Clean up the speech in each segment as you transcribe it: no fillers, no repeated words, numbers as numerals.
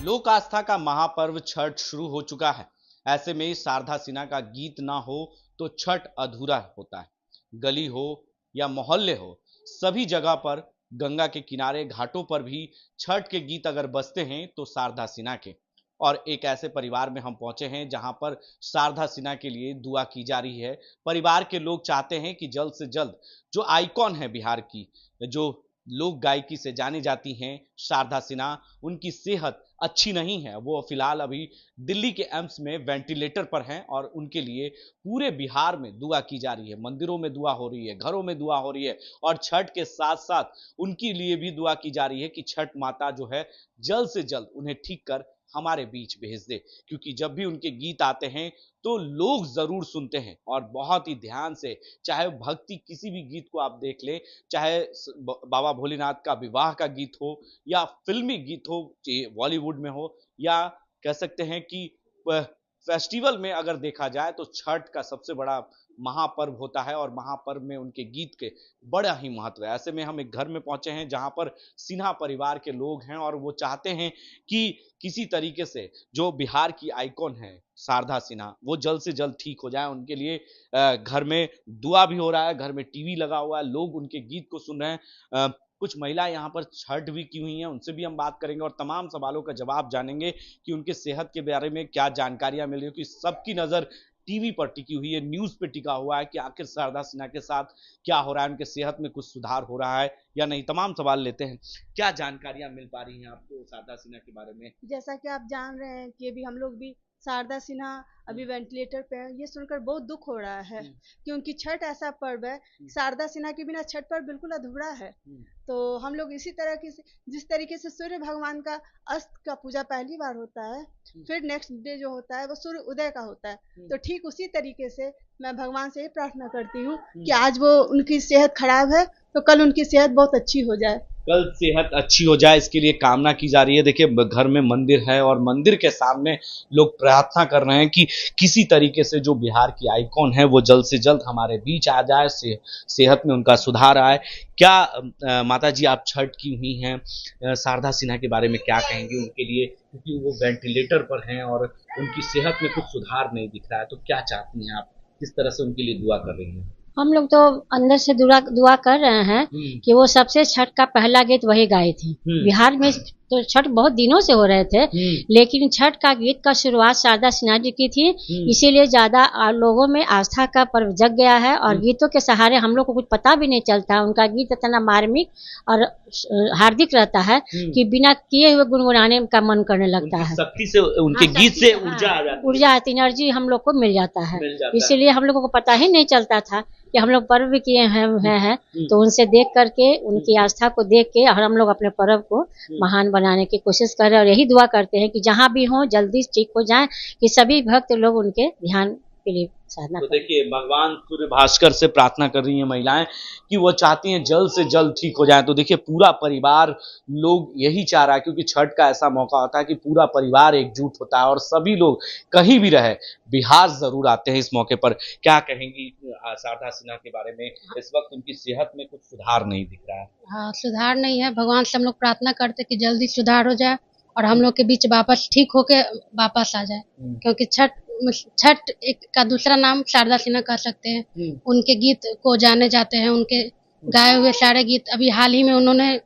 लोक आस्था का महापर्व छठ शुरू हो चुका है। ऐसे में शारदा सिन्हा का गीत ना हो तो छठ अधूरा होता है। गली हो या मोहल्ले हो, सभी जगह पर गंगा के किनारे घाटों पर भी छठ के गीत अगर बजते हैं तो शारदा सिन्हा के। और एक ऐसे परिवार में हम पहुंचे हैं जहां पर शारदा सिन्हा के लिए दुआ की जा रही है। परिवार के लोग चाहते हैं कि जल्द से जल्द जो आइकॉन है बिहार की, जो लोक गायकी से जानी जाती हैं शारदा सिन्हा, उनकी सेहत अच्छी नहीं है। वो फिलहाल अभी दिल्ली के एम्स में वेंटिलेटर पर हैं और उनके लिए पूरे बिहार में दुआ की जा रही है। मंदिरों में दुआ हो रही है, घरों में दुआ हो रही है और छठ के साथ साथ उनके लिए भी दुआ की जा रही है कि छठ माता जो है जल्द से जल्द उन्हें ठीक कर हमारे बीच भेज दे। क्योंकि जब भी उनके गीत आते हैं तो लोग जरूर सुनते हैं और बहुत ही ध्यान से। चाहे भक्ति किसी भी गीत को आप देख ले, चाहे बाबा भोलेनाथ का विवाह का गीत हो या फिल्मी गीत हो, बॉलीवुड में हो, या कह सकते हैं कि फेस्टिवल में अगर देखा जाए तो छठ का सबसे बड़ा महापर्व होता है और महापर्व में उनके गीत के बड़ा ही महत्व है। ऐसे में हम एक घर में पहुंचे हैं जहां पर सिन्हा परिवार के लोग हैं और वो चाहते हैं कि किसी तरीके से जो बिहार की आइकॉन है शारदा सिन्हा, वो जल्द से जल्द ठीक हो जाए। उनके लिए घर में दुआ भी हो रहा है, घर में टीवी लगा हुआ है, लोग उनके गीत को सुन रहे हैं। कुछ महिलाएं यहाँ पर छठ भी की हुई हैं, उनसे भी हम बात करेंगे और तमाम सवालों का जवाब जानेंगे कि उनके सेहत के बारे में क्या जानकारियां मिल रही है। कि सबकी नजर टीवी पर टिकी हुई है, न्यूज पे टिका हुआ है कि आखिर शारदा सिन्हा के साथ क्या हो रहा है, उनके सेहत में कुछ सुधार हो रहा है या नहीं। तमाम सवाल लेते हैं। क्या जानकारियां मिल पा रही हैं आपको शारदा सिन्हा के बारे में? जैसा कि आप जान रहे हैं कि अभी हम लोग भी शारदा सिन्हा अभी वेंटिलेटर पे है। ये सुनकर बहुत दुख हो रहा है क्योंकि छठ ऐसा पर्व है, शारदा सिन्हा के बिना छठ पर्व बिल्कुल अधूरा है। तो हम लोग इसी तरह की जिस तरीके से सूर्य भगवान का अस्त का पूजा पहली बार होता है, फिर नेक्स्ट डे जो होता है वो सूर्य उदय का होता है, तो ठीक उसी तरीके से मैं भगवान से ये प्रार्थना करती हूँ कि आज वो उनकी सेहत खराब है तो कल उनकी सेहत बहुत अच्छी हो जाए। कल सेहत अच्छी हो जाए, इसके लिए कामना की जा रही है। देखिए, घर में मंदिर है और मंदिर के सामने लोग प्रार्थना कर रहे हैं कि किसी तरीके से जो बिहार की आइकॉन है वो जल्द से जल्द हमारे बीच आ जाए, सेहत में उनका सुधार आए। क्या माता जी आप छठ की हुई हैं, शारदा सिन्हा के बारे में क्या कहेंगी उनके लिए, क्योंकि वो वेंटिलेटर पर हैं और उनकी सेहत में कुछ सुधार नहीं दिख रहा है, तो क्या चाहती हैं आप, किस तरह से उनके लिए दुआ कर रही हैं? हम लोग तो अंदर से दुआ कर रहे हैं कि वो सबसे छठ का पहला गीत वही गाए थे। बिहार में तो छठ बहुत दिनों से हो रहे थे, लेकिन छठ का गीत का शुरुआत शारदा सिन्हा जी की थी। इसीलिए ज्यादा लोगों में आस्था का पर्व जग गया है और गीतों के सहारे हम लोग को कुछ पता भी नहीं चलता। उनका गीत इतना मार्मिक और हार्दिक रहता है कि बिना किए हुए गुनगुनाने का मन करने लगता है। शक्ति से उनके गीत से ऊर्जा आ जाती है, ऊर्जा आती, एनर्जी हम लोग को मिल जाता है। इसीलिए हम लोगों को पता ही नहीं चलता था कि हम लोग पर्व किए हैं। तो उनसे देख करके, उनकी आस्था को देख के और हम लोग अपने पर्व को महान बनाने की कोशिश कर रहे हैं और यही दुआ करते हैं कि जहाँ भी हो जल्दी ठीक हो जाए, कि सभी भक्त लोग उनके ध्यान के लिए साधना। तो देखिए, भगवान सूर्य भास्कर से प्रार्थना कर रही हैं महिलाएं कि वो चाहती हैं जल्द से जल्द ठीक हो जाए। तो देखिए, पूरा परिवार लोग यही चाह रहा है, क्योंकि छठ का ऐसा मौका होता है कि पूरा परिवार एकजुट होता है और सभी लोग कहीं भी रहे बिहार जरूर आते हैं इस मौके पर। क्या कहेंगी शारदा सिन्हा के बारे में? इस वक्त उनकी सेहत में कुछ सुधार नहीं दिख रहा है। हाँ, सुधार नहीं है। भगवान से हम लोग प्रार्थना करते कि जल्दी सुधार हो जाए और हम लोग के बीच वापस ठीक होके वापस आ जाए, क्योंकि छठ एक का दूसरा नाम शारदा सिन्हा कह सकते हैं। उनके गीत को जाने जाते हैं, उनके गाए हुए सारे गीत। अभी हाल ही में उन्होंने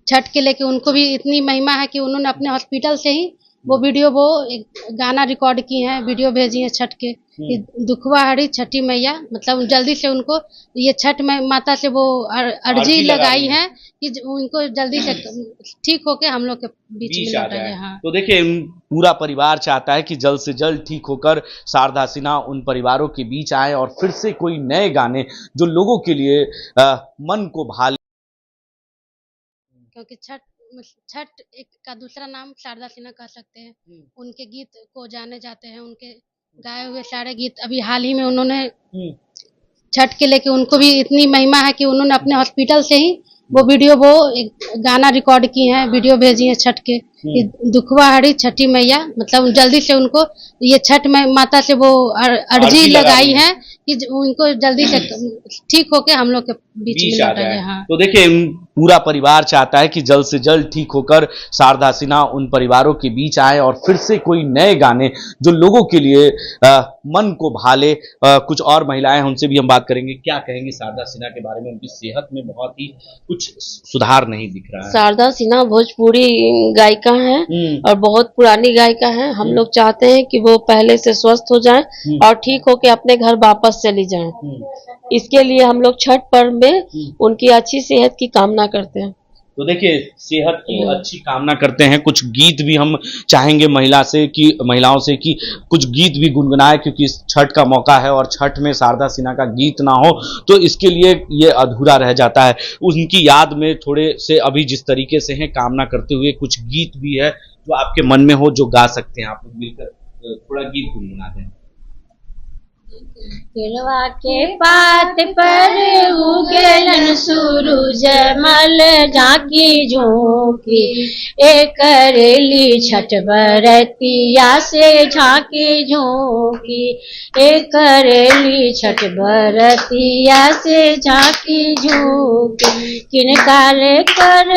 छठ के लेके, उनको भी इतनी महिमा है कि उन्होंने अपने हॉस्पिटल से ही वो गाना रिकॉर्ड की है, वीडियो भेजी है छठ के। दुखवा हरी छठी मैया, मतलब जल्दी से उनको ये छठ माता से वो अर्जी लगाई है कि उनको जल्दी से ठीक होके हम लोग के बीच में आ जाए। हाँ। तो देखिए, पूरा परिवार चाहता है कि जल्द से जल्द ठीक होकर शारदा सिन्हा उन परिवारों के बीच आए और फिर से कोई नए गाने जो लोगों के लिए मन को भा ले। क्योंकि छठ एक का दूसरा नाम शारदा सिन्हा कह सकते हैं। उनके गीत को जाने जाते हैं, उनके गाए हुए सारे गीत। अभी हाल ही में उन्होंने छठ के लेके, उनको भी इतनी महिमा है कि उन्होंने अपने हॉस्पिटल से ही वो गाना रिकॉर्ड की है, वीडियो भेजी है छठ के। दुखवा हरी छठी मैया, मतलब जल्दी से उनको ये छठ माता से वो अर्जी लगाई है कि उनको जल्दी से ठीक होके हम लोग के बीच में आ जाए। हाँ। तो देखिए, पूरा परिवार चाहता है कि जल्द से जल्द ठीक होकर शारदा सिन्हा उन परिवारों के बीच आए और फिर से कोई नए गाने जो लोगों के लिए मन को भाले। कुछ और महिलाएं हैं, उनसे भी हम बात करेंगे। क्या कहेंगे शारदा सिन्हा के बारे में? उनकी सेहत में बहुत ही कुछ सुधार नहीं दिख रहा है। शारदा सिन्हा भोजपुरी गायिका हैं और बहुत पुरानी गायिका हैं। हम लोग चाहते हैं कि वो पहले से स्वस्थ हो जाएं और ठीक होके अपने घर वापस चली जाएं। इसके लिए हम लोग छठ पर्व में उनकी अच्छी सेहत की कामना करते हैं। तो देखिए, सेहत की अच्छी कामना करते हैं। कुछ गीत भी हम चाहेंगे महिलाओं से कि कुछ गीत भी गुनगुनाए, क्योंकि छठ का मौका है और छठ में शारदा सिन्हा का गीत ना हो तो इसके लिए ये अधूरा रह जाता है। उनकी याद में थोड़े से अभी जिस तरीके से हैं कामना करते हुए कुछ गीत भी है जो आपके मन में हो, जो गा सकते हैं। आप लोग मिलकर थोड़ा गीत गुनगुना दें। केलवा के पात पर उगलन सूरज मल झांकी झोंकी, एक करेली छठ बरतिया से झांकी झोंकी, एक करेली छठ बरतिया से झांकी झोंकी, किनका लेकर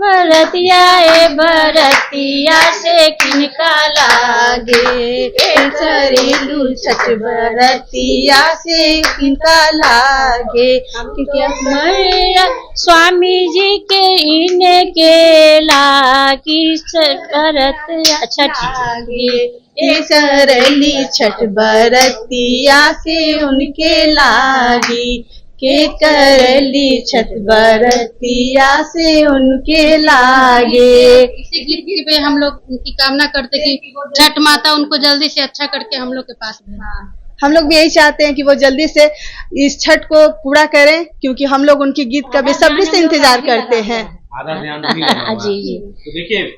बरतिया बरतिया से किनका लागे, करेलू छठ बरतिया से किनका लागे, मैया स्वामी जी के इनके लागी बरतिया छठ लागे, करली छठ बरतिया से उनके लागी, के करली छठ बरतिया से उनके लागे। इसी गीत पे हम लोग उनकी कामना करते कि छठ माता उनको जल्दी से अच्छा करके हम लोग के पास भेजें। हम लोग भी यही चाहते हैं कि वो जल्दी से इस छठ को पूरा करें, क्योंकि हम लोग उनकी गीत का बेसब्री से इंतजार करते हैं। आधा ध्यान भी लगा हुआ है। जी। तो देखिए,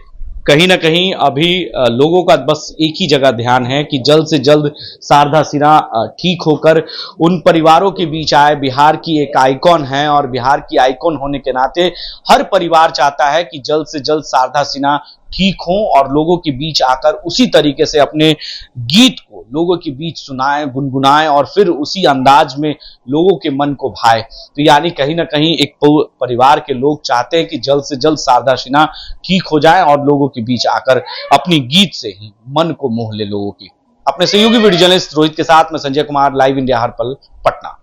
कहीं ना कहीं अभी लोगों का बस एक ही जगह ध्यान है कि जल्द से जल्द शारदा सिन्हा ठीक होकर उन परिवारों के बीच आए। बिहार की एक आइकॉन है और बिहार की आइकॉन होने के नाते हर परिवार चाहता है कि जल्द से जल्द शारदा सिन्हा ठीक हो और लोगों के बीच आकर उसी तरीके से अपने गीत को लोगों के बीच सुनाएं, गुनगुनाएं और फिर उसी अंदाज में लोगों के मन को भाए। तो यानी कहीं ना कहीं एक परिवार के लोग चाहते हैं कि जल्द से जल्द शारदा सिन्हा ठीक हो जाए और लोगों के बीच आकर अपनी गीत से ही मन को मोह ले लोगों की। अपने सहयोगी वीडियो जर्नलिस्ट रोहित के साथ मैं संजय कुमार, लाइव इंडिया हर पल, पटना।